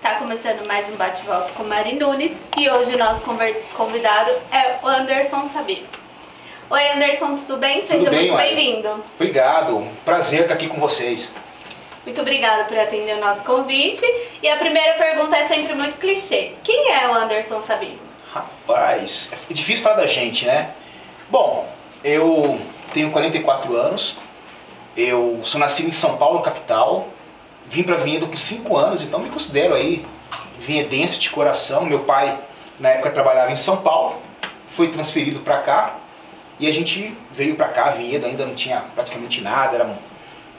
Tá começando mais um bate-volta com Mari Nunes e hoje o nosso convidado é o Anderson Sabino. Oi Anderson, tudo bem? Seja muito bem-vindo. Obrigado, prazer estar aqui com vocês. Muito obrigada por atender o nosso convite. E a primeira pergunta é sempre muito clichê. Quem é o Anderson Sabino? Rapaz, é difícil falar da gente, né? Bom, eu tenho 44 anos, eu sou nascido em São Paulo, capital, vim para Vinhedo com 5 anos, então me considero aí vinhedense de coração. Meu pai, na época, trabalhava em São Paulo, foi transferido para cá e a gente veio para cá. Vinhedo ainda não tinha praticamente nada, era um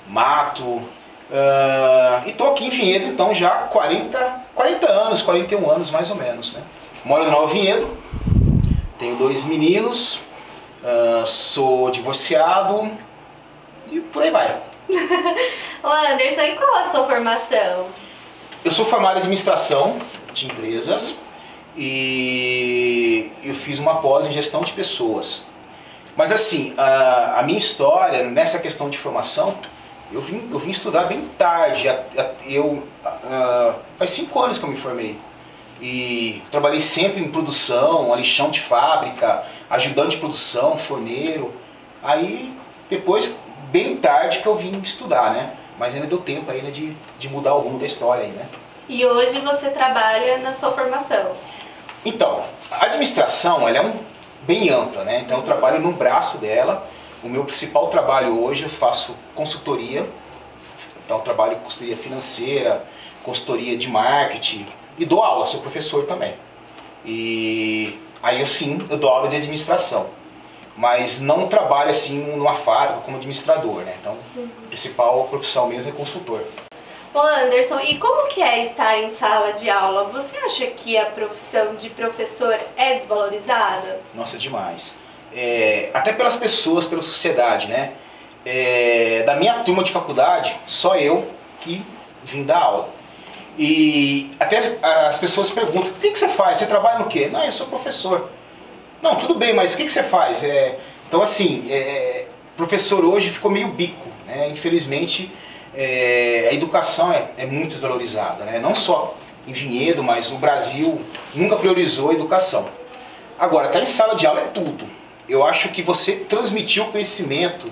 mato. E tô aqui em Vinhedo então já há 40 anos, 41 anos mais ou menos, né? Moro no Nova Vinhedo, tenho 2 meninos, sou divorciado e por aí vai. Ô Anderson, e qual a sua formação? Eu sou formado em administração de empresas e eu fiz uma pós em gestão de pessoas. Mas assim, a minha história nessa questão de formação, eu vim estudar bem tarde. Faz 5 anos que eu me formei. E trabalhei sempre em produção, ali chão de fábrica, ajudante de produção, forneiro. Aí depois, bem tarde que eu vim estudar, né? Mas ainda deu tempo ainda de mudar o rumo da história aí, né? E hoje você trabalha na sua formação? Então, a administração, ela é bem ampla, né? Então eu trabalho no braço dela. O meu principal trabalho hoje, eu faço consultoria. Então eu trabalho com consultoria financeira, consultoria de marketing e dou aula, sou professor também. E aí eu dou aula de administração. Mas não trabalho assim numa fábrica como administrador, né? Então, a principal profissão mesmo é consultor. Ô Anderson, e como que é estar em sala de aula? Você acha que a profissão de professor é desvalorizada? Nossa, demais. Até pelas pessoas, pela sociedade, né? Da minha turma de faculdade, só eu que vim dar aula. E até as pessoas perguntam, o que você faz? Você trabalha no quê? Não, eu sou professor. Não, tudo bem, mas o que você faz? Então assim, professor hoje ficou meio bico, né? Infelizmente a educação é muito desvalorizada, né? Não só em Vinhedo, mas o Brasil nunca priorizou a educação. Agora, estar em sala de aula é tudo. Eu acho que você transmitir o conhecimento,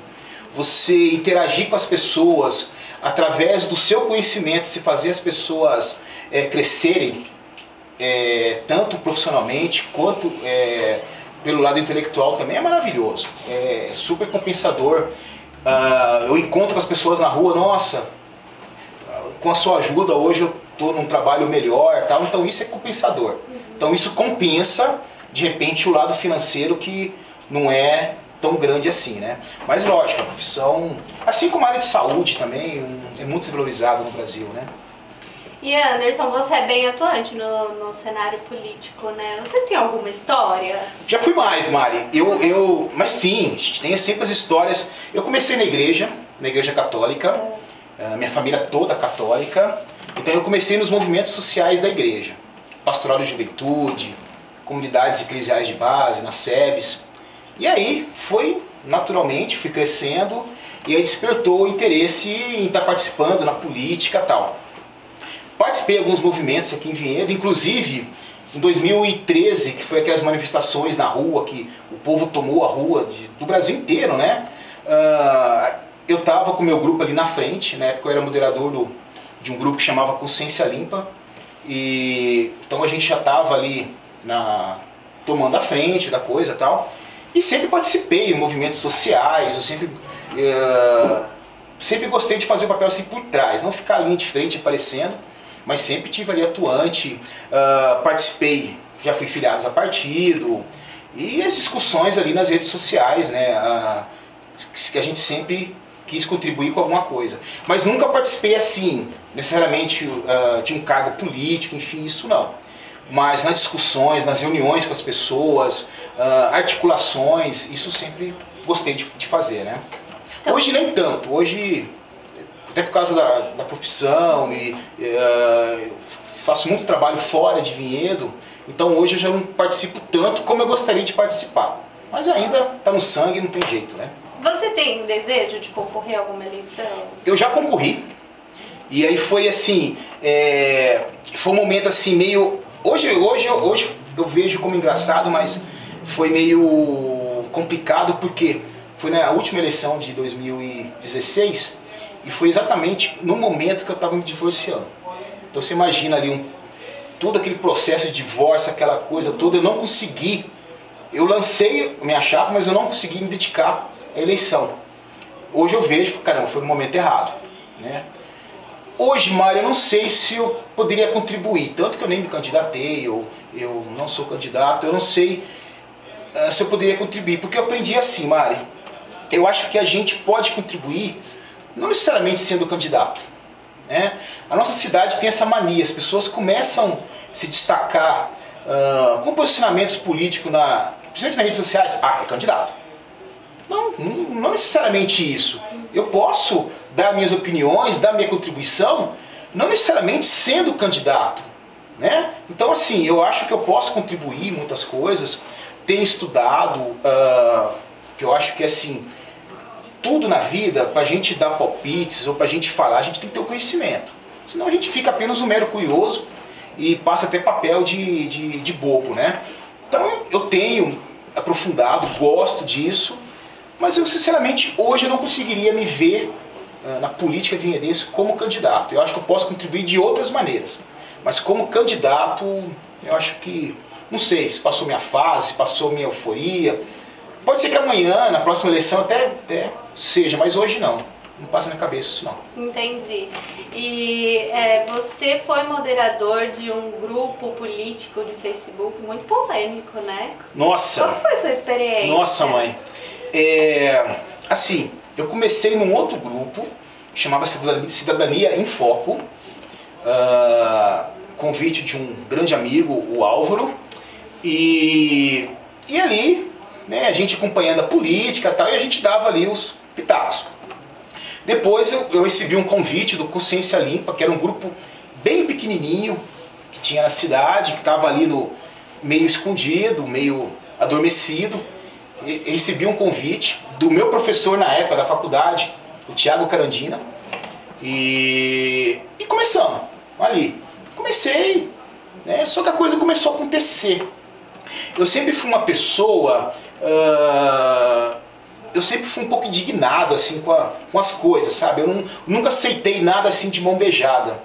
você interagir com as pessoas, através do seu conhecimento, se fazer as pessoas crescerem, tanto profissionalmente quanto pelo lado intelectual também é maravilhoso, é super compensador. Eu encontro com as pessoas na rua, nossa, com a sua ajuda hoje eu estou num trabalho melhor, tal. Então isso é compensador. Então isso compensa, de repente, o lado financeiro que não é tão grande assim, né? Mas lógico, a profissão, assim como a área de saúde também, é muito desvalorizada no Brasil, né? E Anderson, você é bem atuante no cenário político, né? Você tem alguma história? Já fui mais, Mari. Mas sim, a gente tem sempre as histórias. Eu comecei na igreja católica, minha família toda católica. Então eu comecei nos movimentos sociais da igreja. Pastoral de juventude, comunidades eclesiais de base, nas SEBs. E aí naturalmente, fui crescendo e aí despertou o interesse em estar participando na política e tal. Participei de alguns movimentos aqui em Vinhedo, inclusive em 2013, que foi aquelas manifestações na rua, que o povo tomou a rua do Brasil inteiro, né? Eu estava com o meu grupo ali na frente, na época eu era moderador de um grupo que chamava Consciência Limpa, e então a gente já estava ali tomando a frente da coisa e tal, e sempre participei em movimentos sociais, eu sempre gostei de fazer o papel assim por trás, não ficar ali de frente aparecendo, mas sempre estive ali atuante, participei, já fui filiado a partido, e as discussões ali nas redes sociais, né, que a gente sempre quis contribuir com alguma coisa. Mas nunca participei assim, necessariamente de um cargo político, enfim, isso não. Mas nas discussões, nas reuniões com as pessoas, articulações, isso sempre gostei de fazer, né? Então, hoje nem tanto, hoje até por causa da profissão e faço muito trabalho fora de Vinhedo, então hoje eu já não participo tanto como eu gostaria de participar. Mas ainda está no sangue, não tem jeito, né? Você tem desejo de concorrer a alguma eleição? Eu já concorri, e aí foi assim, foi um momento assim meio... Hoje eu vejo como engraçado, mas foi meio complicado porque foi na última eleição de 2016 e foi exatamente no momento que eu estava me divorciando. Então você imagina ali todo aquele processo de divórcio, aquela coisa toda, eu não consegui. Eu lancei minha chapa, mas eu não consegui me dedicar à eleição. Hoje eu vejo, caramba, foi no momento errado, né? Hoje, Mário, eu não sei se eu poderia contribuir, tanto que eu nem me candidatei, eu não sou candidato, eu não sei se eu poderia contribuir, porque eu aprendi assim, Mário, eu acho que a gente pode contribuir, não necessariamente sendo candidato, né? A nossa cidade tem essa mania, as pessoas começam a se destacar com posicionamentos políticos, principalmente nas redes sociais, é candidato. Não necessariamente isso. Eu posso dar minhas opiniões, dar minha contribuição, não necessariamente sendo candidato, né? Então assim, eu acho que eu posso contribuir em muitas coisas, tenho estudado, que eu acho que assim, tudo na vida, para a gente dar palpites ou para a gente falar, a gente tem que ter o conhecimento. Senão a gente fica apenas um mero curioso e passa até papel de bobo, né? Então eu tenho aprofundado, gosto disso, mas eu sinceramente hoje eu não conseguiria me ver na política vinhedense como candidato. Eu acho que eu posso contribuir de outras maneiras, mas como candidato eu acho que, não sei, se passou minha fase, se passou minha euforia. Pode ser que amanhã, na próxima eleição, até seja, mas hoje não. Não passa na minha cabeça isso não. Entendi. E você foi moderador de um grupo político de Facebook muito polêmico, né? Nossa! Qual foi a sua experiência? Nossa, mãe. Assim, eu comecei num outro grupo, chamava Cidadania em Foco, convite de um grande amigo, o Álvaro, e ali, né, a gente acompanhando a política e tal, e a gente dava ali os pitacos. Depois eu recebi um convite do Consciência Limpa, que era um grupo bem pequenininho, que tinha na cidade, que estava ali no meio escondido, meio adormecido. Eu recebi um convite do meu professor na época da faculdade, o Thiago Carandina, e começamos ali. Comecei, né, só que a coisa começou a acontecer. Eu sempre fui uma pessoa... eu sempre fui um pouco indignado assim, com as coisas, sabe? Eu nunca aceitei nada assim de mão beijada.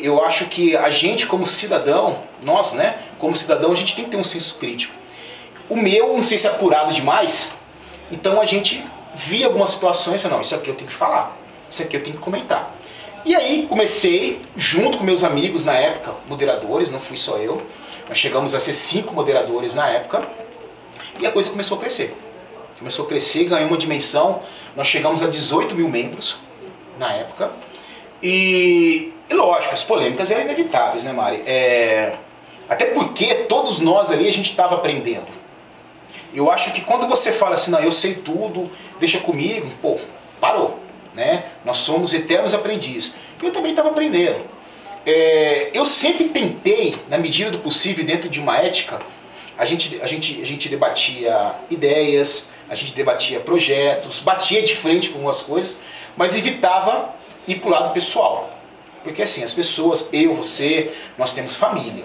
Eu acho que a gente como cidadão, nós, né, como cidadão, a gente tem que ter um senso crítico. O meu, não sei se é apurado demais, então a gente via algumas situações e falou, não, isso aqui eu tenho que falar, isso aqui eu tenho que comentar. E aí comecei, junto com meus amigos na época, moderadores, não fui só eu, nós chegamos a ser 5 moderadores na época, e a coisa começou a crescer. Começou a crescer, ganhou uma dimensão, nós chegamos a 18 mil membros na época. E lógico, as polêmicas eram inevitáveis, né, Mari? Até porque todos nós ali a gente estava aprendendo. Eu acho que quando você fala assim, não, eu sei tudo, deixa comigo, pô, parou, né? Nós somos eternos aprendizes. Eu também estava aprendendo. Eu sempre tentei, na medida do possível, dentro de uma ética, a gente debatia ideias, a gente debatia projetos, batia de frente com algumas coisas, mas evitava ir para o lado pessoal. Porque assim, as pessoas, eu, você, nós temos família.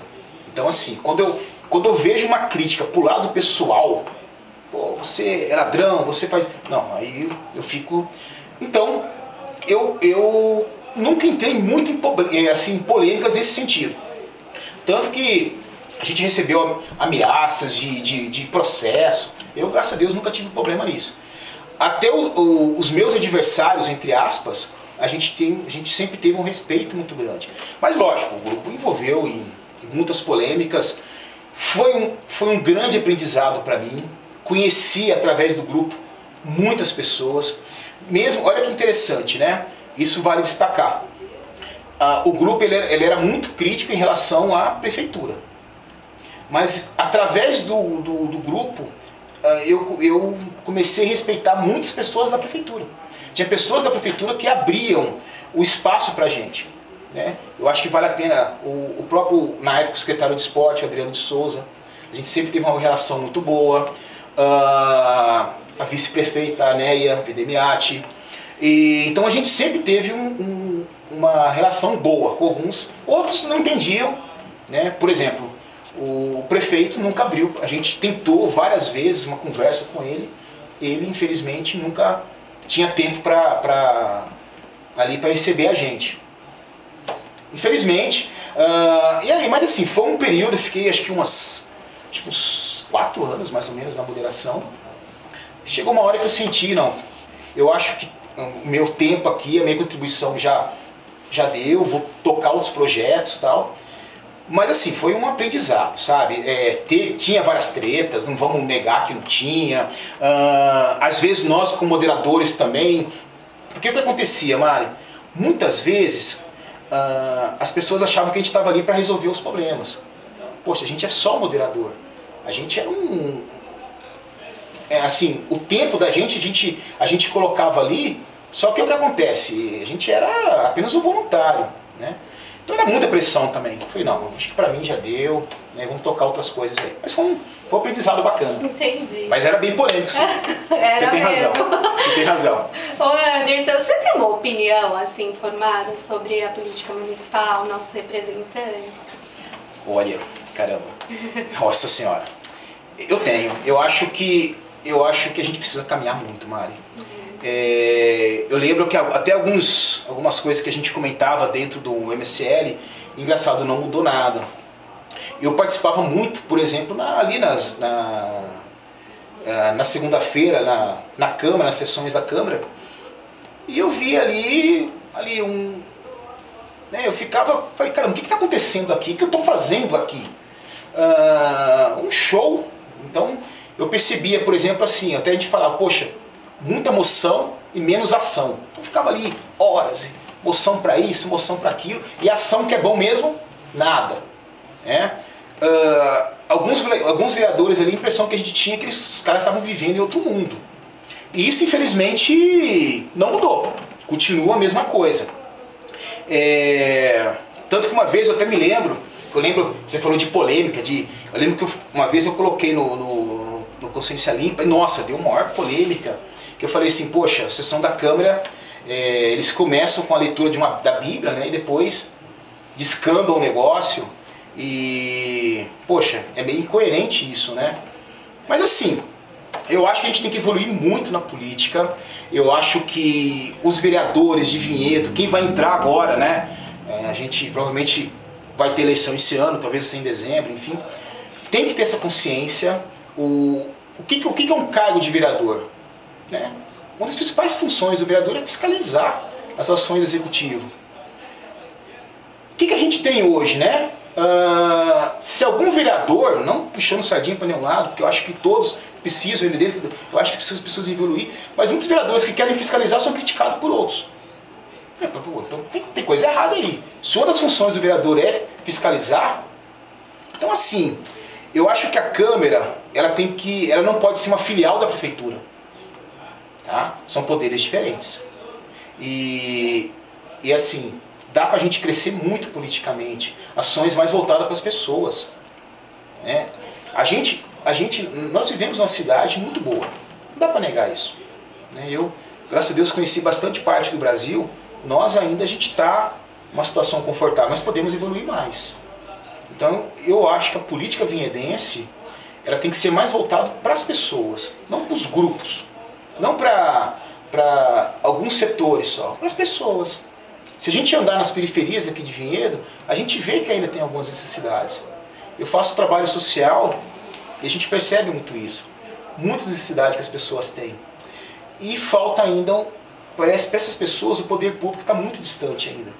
Então assim, quando eu vejo uma crítica para o lado pessoal, pô, você é ladrão, você faz... Não, aí eu fico... Então, eu nunca entrei muito em polêmicas nesse sentido. Tanto que a gente recebeu ameaças de processo. Eu, graças a Deus, nunca tive problema nisso. Até os meus adversários, entre aspas, a gente sempre teve um respeito muito grande. Mas lógico, o grupo envolveu em muitas polêmicas. Foi um grande aprendizado para mim. Conheci através do grupo muitas pessoas. Mesmo, olha que interessante, né? Isso vale destacar. O grupo ele era muito crítico em relação à prefeitura. Mas através do grupo, eu comecei a respeitar muitas pessoas da prefeitura. Tinha pessoas da prefeitura que abriam o espaço para a gente, né? Eu acho que vale a pena, o próprio, na época, o secretário de esporte, Adriano de Souza, a gente sempre teve uma relação muito boa. A vice-prefeita, a Neia Vedemiati, Então a gente sempre teve uma relação boa com alguns, outros não entendiam, né? Por exemplo, o prefeito nunca abriu, a gente tentou várias vezes uma conversa com ele infelizmente nunca tinha tempo ali para receber a gente. Infelizmente, mas assim, foi um período, eu fiquei acho que uns 4 anos mais ou menos na moderação. Chegou uma hora que eu senti, não, eu acho que o meu tempo aqui, a minha contribuição já deu, vou tocar outros projetos e tal. Mas assim, foi um aprendizado, sabe? Tinha várias tretas, não vamos negar que não tinha. Às vezes nós como moderadores também. Porque o que acontecia, Mari? Muitas vezes as pessoas achavam que a gente estava ali para resolver os problemas. Poxa, a gente é só moderador. A gente era assim, o tempo da gente, a gente colocava ali, só que o que acontece? A gente era apenas um voluntário, né? Então era muita pressão também. Eu falei, não, acho que pra mim já deu, né? Vamos tocar outras coisas aí. Mas foi um aprendizado bacana. Entendi. Mas era bem polêmico, sim. Você tem razão. Você tem razão. Ô Anderson, você tem uma opinião assim formada sobre a política municipal, nossos representantes? Olha, caramba. Nossa Senhora. Eu tenho. Eu acho que a gente precisa caminhar muito, Mari. Eu lembro que até algumas coisas que a gente comentava dentro do MSL, engraçado, não mudou nada. Eu participava muito, por exemplo, ali na segunda-feira, na Câmara, nas sessões da Câmara, e eu via ali né, eu falei, caramba, o que está acontecendo aqui? O que eu estou fazendo aqui? Um show. Então, eu percebia, por exemplo, assim, até a gente falava, poxa, muita moção e menos ação. Então ficava ali horas, moção para isso, moção para aquilo, e ação que é bom mesmo, nada. Alguns vereadores ali, a impressão que a gente tinha é que os caras estavam vivendo em outro mundo. E isso, infelizmente, não mudou. Continua a mesma coisa. Tanto que uma vez eu até me lembro, você falou de polêmica, eu lembro que uma vez eu coloquei no Consciência Limpa, e nossa, deu uma maior polêmica, que eu falei assim, poxa, a sessão da Câmara, eles começam com a leitura da Bíblia, né, e depois descambam o negócio, e, poxa, é meio incoerente isso, né? Mas assim, eu acho que a gente tem que evoluir muito na política, eu acho que os vereadores de Vinhedo, quem vai entrar agora, né, a gente provavelmente vai ter eleição esse ano, talvez em dezembro, enfim, tem que ter essa consciência. O que é um cargo de vereador? Né? Uma das principais funções do vereador é fiscalizar as ações do executivo. O que a gente tem hoje, né? Se algum vereador, não puxando sardinha para nenhum lado, porque eu acho que todos precisam, eu acho que precisam evoluir, mas muitos vereadores que querem fiscalizar são criticados por outros. Então tem coisa errada aí. Se uma das funções do vereador é fiscalizar, então assim, eu acho que a Câmara, ela não pode ser uma filial da Prefeitura. Tá? São poderes diferentes. E assim, dá pra gente crescer muito politicamente. Ações mais voltadas para as pessoas. Né? Nós vivemos numa cidade muito boa. Não dá pra negar isso. Né? Eu, graças a Deus, conheci bastante parte do Brasil. A gente está numa situação confortável, mas podemos evoluir mais. Então, eu acho que a política vinhedense, ela tem que ser mais voltada para as pessoas, não para os grupos, não para alguns setores só, para as pessoas. Se a gente andar nas periferias daqui de Vinhedo, a gente vê que ainda tem algumas necessidades. Eu faço trabalho social e a gente percebe muito isso. Muitas necessidades que as pessoas têm. E falta ainda, parece que para essas pessoas o poder público está muito distante ainda.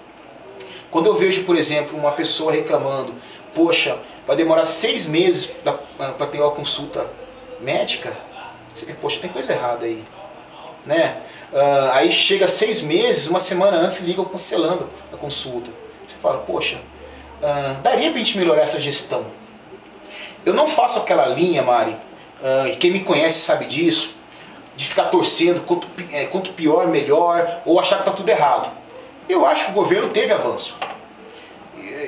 Quando eu vejo, por exemplo, uma pessoa reclamando, poxa, vai demorar 6 meses para ter uma consulta médica, você vê, poxa, tem coisa errada aí. Né? Aí chega 6 meses, uma semana antes ligam cancelando a consulta. Você fala, poxa, daria para a gente melhorar essa gestão. Eu não faço aquela linha, Mari, e quem me conhece sabe disso, de ficar torcendo, quanto pior, melhor, ou achar que está tudo errado. Eu acho que o governo teve avanço.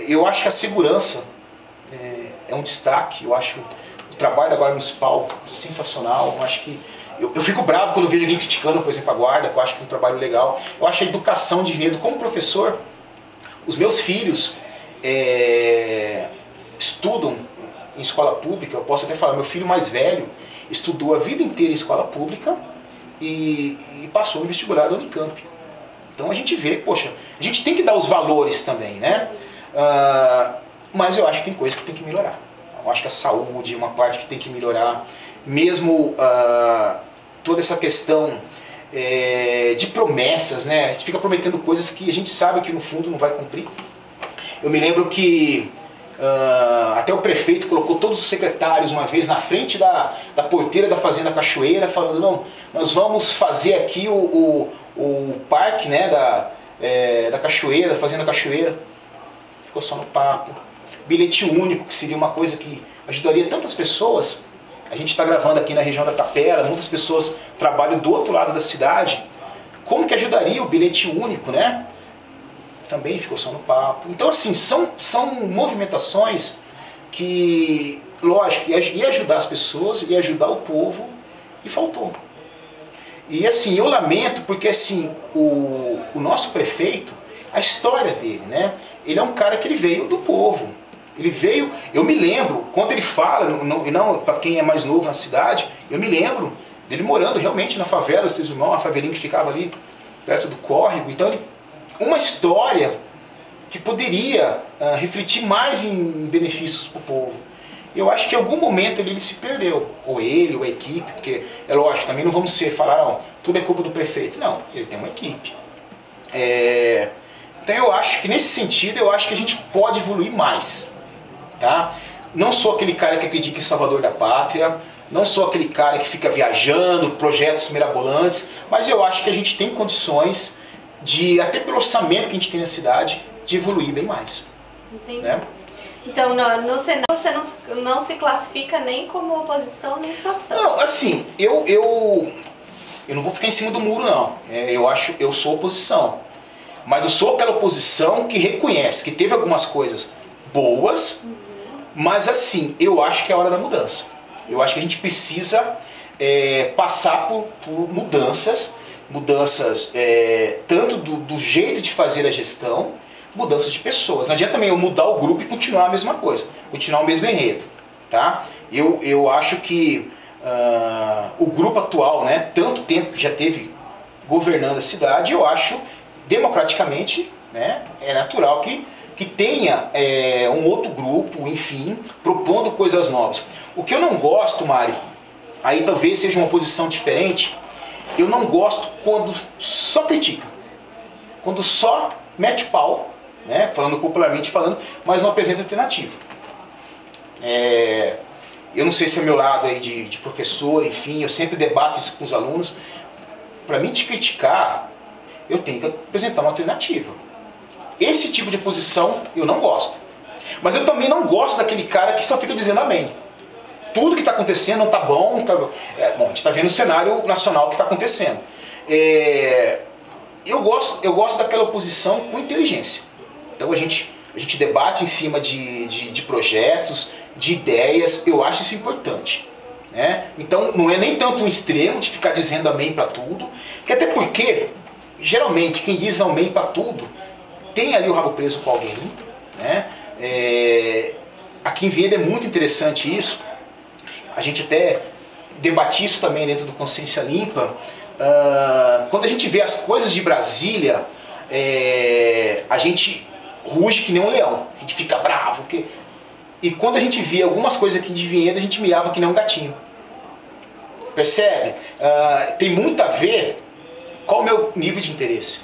Eu acho que a segurança é um destaque. Eu acho o trabalho da Guarda Municipal sensacional. Eu acho que Eu fico bravo quando eu vejo alguém criticando, por exemplo, a guarda, que eu acho que é um trabalho legal. Eu acho a educação de enredo, como professor, os meus filhos estudam em escola pública. Eu posso até falar, meu filho mais velho estudou a vida inteira em escola pública e passou no vestibular da Unicamp. Então a gente vê, poxa, a gente tem que dar os valores também, né? Mas eu acho que tem coisa que tem que melhorar. Eu acho que a saúde é uma parte que tem que melhorar. Mesmo toda essa questão de promessas, né? A gente fica prometendo coisas que a gente sabe que no fundo não vai cumprir. Eu me lembro que até o prefeito colocou todos os secretários uma vez na frente da porteira da Fazenda Cachoeira, falando, não, nós vamos fazer aqui o parque, né, da Cachoeira, da Fazenda Cachoeira. Ficou só no papo. Bilhete único, que seria uma coisa que ajudaria tantas pessoas. A gente está gravando aqui na região da Capela, muitas pessoas trabalham do outro lado da cidade. Como que ajudaria o bilhete único, né? Também ficou só no papo. Então, assim, são movimentações que, lógico, ia ajudar as pessoas, ia ajudar o povo, e faltou. E, assim, eu lamento porque, assim, o nosso prefeito, a história dele, né? Ele é um cara que ele veio do povo. Ele veio, eu me lembro, quando ele fala, não para quem é mais novo na cidade, eu me lembro dele morando realmente na favela, os seus irmãos, a favelinha que ficava ali perto do córrego. Então, uma história que poderia refletir mais em benefícios para o povo. Eu acho que em algum momento ele se perdeu, ou ele, ou a equipe, porque é lógico, também não vamos falar, não, tudo é culpa do prefeito. Não, ele tem uma equipe. Então eu acho que nesse sentido, eu acho que a gente pode evoluir mais. Tá? Não sou aquele cara que acredita em Salvador da Pátria, não sou aquele cara que fica viajando, projetos mirabolantes, mas eu acho que a gente tem condições de, até pelo orçamento que a gente tem na cidade, de evoluir bem mais. Entendi. Né? Então no Senado você não se classifica nem como oposição nem situação. Não, assim, eu não vou ficar em cima do muro, não. Eu sou oposição. Mas eu sou aquela oposição que reconhece que teve algumas coisas boas, mas assim, eu acho que é a hora da mudança. Eu acho que a gente precisa passar por mudanças tanto do jeito de fazer a gestão, mudanças de pessoas. Não adianta também eu mudar o grupo e continuar a mesma coisa, continuar o mesmo enredo. Tá? Eu acho que o grupo atual, né, tanto tempo que já teve governando a cidade, eu acho democraticamente, né, é natural que tenha um outro grupo, enfim, propondo coisas novas. O que eu não gosto, Mari, aí talvez seja uma posição diferente, eu não gosto quando só critica, quando só mete pau, né, falando popularmente falando, mas não apresenta alternativa. Eu não sei se é o meu lado aí de professor, enfim, eu sempre debato isso com os alunos. Para mim te criticar, eu tenho que apresentar uma alternativa. Esse tipo de posição eu não gosto. Mas eu também não gosto daquele cara que só fica dizendo amém. Tudo que está acontecendo não está bom. Bom, a gente está vendo o cenário nacional que está acontecendo. Eu gosto daquela oposição com inteligência. Então a gente debate em cima de projetos, de ideias. Eu acho isso importante. Né? Então não é nem tanto um extremo de ficar dizendo amém para tudo. Que até porque, geralmente, quem diz amém para tudo tem ali o rabo preso com alguém. Né? Aqui em Vinhedo é muito interessante isso. A gente até debate isso também dentro do Consciência Limpa. Quando a gente vê as coisas de Brasília, a gente ruge que nem um leão. A gente fica bravo. E quando a gente vê algumas coisas aqui de Vinhedo, a gente miava que nem um gatinho. Percebe? Tem muito a ver qual o meu nível de interesse.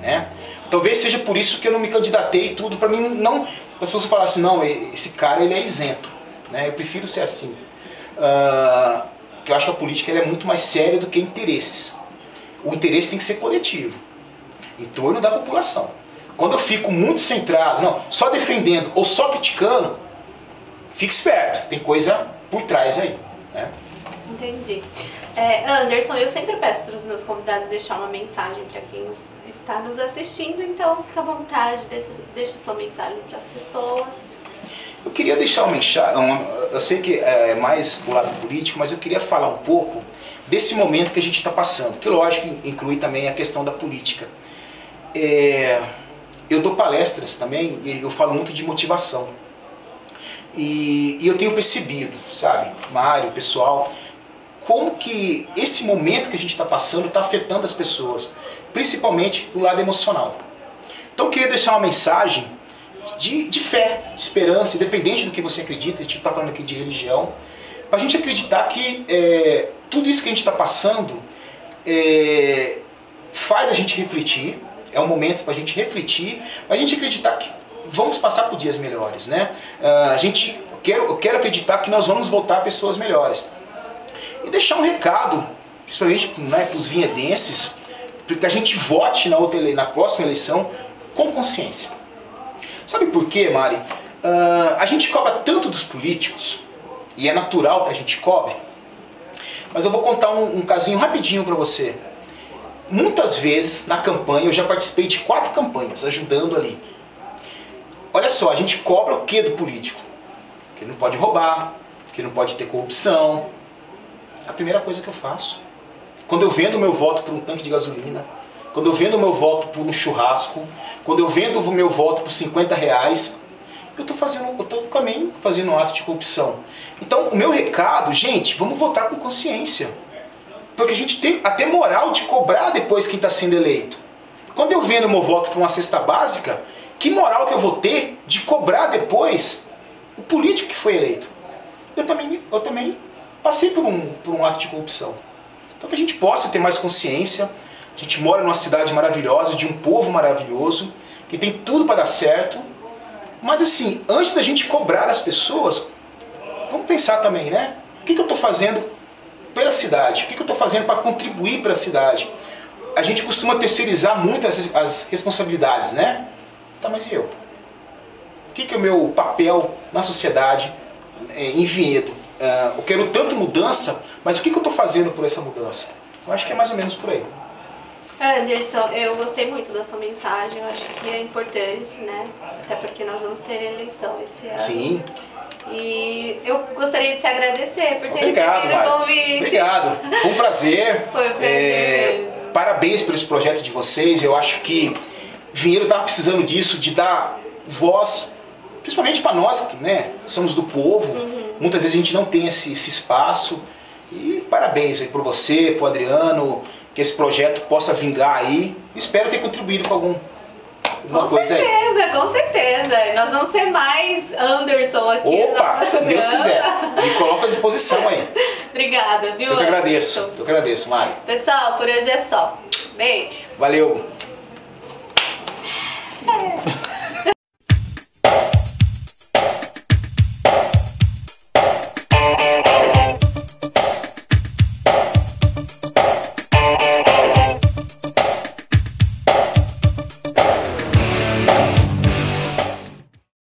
Né? Talvez seja por isso que eu não me candidatei e tudo. Para mim, não. As pessoas falam assim, não, esse cara ele é isento. Né? Eu prefiro ser assim. Porque eu acho que a política ela é muito mais séria do que interesses. O interesse tem que ser coletivo, em torno da população. Quando eu fico muito centrado, não, só defendendo ou só criticando, fique esperto, tem coisa por trás aí. Né? Entendi. Anderson, eu sempre peço para os meus convidados deixar uma mensagem para quem está nos assistindo, então fica à vontade, deixa sua mensagem para as pessoas. Eu queria deixar uma mensagem, eu sei que é mais do lado político, mas eu queria falar um pouco desse momento que a gente está passando, que lógico inclui também a questão da política. Eu dou palestras também e eu falo muito de motivação. E eu tenho percebido, sabe, Mário, pessoal, como que esse momento que a gente está passando está afetando as pessoas, principalmente do lado emocional. Então eu queria deixar uma mensagem de fé, de esperança, independente do que você acredita. A gente está falando aqui de religião, para a gente acreditar que tudo isso que a gente está passando faz a gente refletir, é um momento para a gente refletir, para a gente acreditar que vamos passar por dias melhores, né? Eu quero acreditar que nós vamos voltar pessoas melhores. E deixar um recado, principalmente para os vinhedenses, para que a gente vote na próxima eleição com consciência. Sabe por quê, Mari? A gente cobra tanto dos políticos, e é natural que a gente cobre, mas eu vou contar um casinho rapidinho para você. Muitas vezes na campanha, eu já participei de 4 campanhas, ajudando ali. Olha só, a gente cobra o que do político? Que ele não pode roubar, que ele não pode ter corrupção. A primeira coisa que eu faço, quando eu vendo o meu voto por um tanque de gasolina, quando eu vendo o meu voto por um churrasco, quando eu vendo o meu voto por 50 reais, eu estou também fazendo um ato de corrupção. Então, o meu recado, gente, vamos votar com consciência. Porque a gente tem até moral de cobrar depois quem está sendo eleito. Quando eu vendo o meu voto por uma cesta básica, que moral que eu vou ter de cobrar depois o político que foi eleito? Eu também passei por um ato de corrupção. Então que a gente possa ter mais consciência. A gente mora numa cidade maravilhosa, de um povo maravilhoso, que tem tudo para dar certo. Mas assim, antes da gente cobrar as pessoas, vamos pensar também, né? O que eu estou fazendo pela cidade? O que eu estou fazendo para contribuir para a cidade? A gente costuma terceirizar muito as responsabilidades, né? Tá, mas e eu? O que é o meu papel na sociedade, em Vinhedo? Eu quero tanto mudança, mas o que eu estou fazendo por essa mudança? Eu acho que é mais ou menos por aí. Anderson, eu gostei muito da sua mensagem, eu acho que é importante, né? Até porque nós vamos ter eleição esse ano. Sim. E eu gostaria de te agradecer por ter Obrigado, recebido o convite. Obrigado. Foi um prazer. Foi um prazer mesmo. Parabéns pelo esse projeto de vocês. Eu acho que Vinhedo estava precisando disso, de dar voz, principalmente para nós, que, né, somos do povo. Muitas vezes a gente não tem esse espaço. E parabéns aí por você, por Adriano, que esse projeto possa vingar aí. Espero ter contribuído com alguma coisa aí. Com certeza. Nós vamos ter mais Anderson aqui no nosso programa. Se Deus quiser. Me coloca à disposição aí. Obrigada, viu? Eu que agradeço, Mari. Pessoal, por hoje é só. Beijo. Valeu.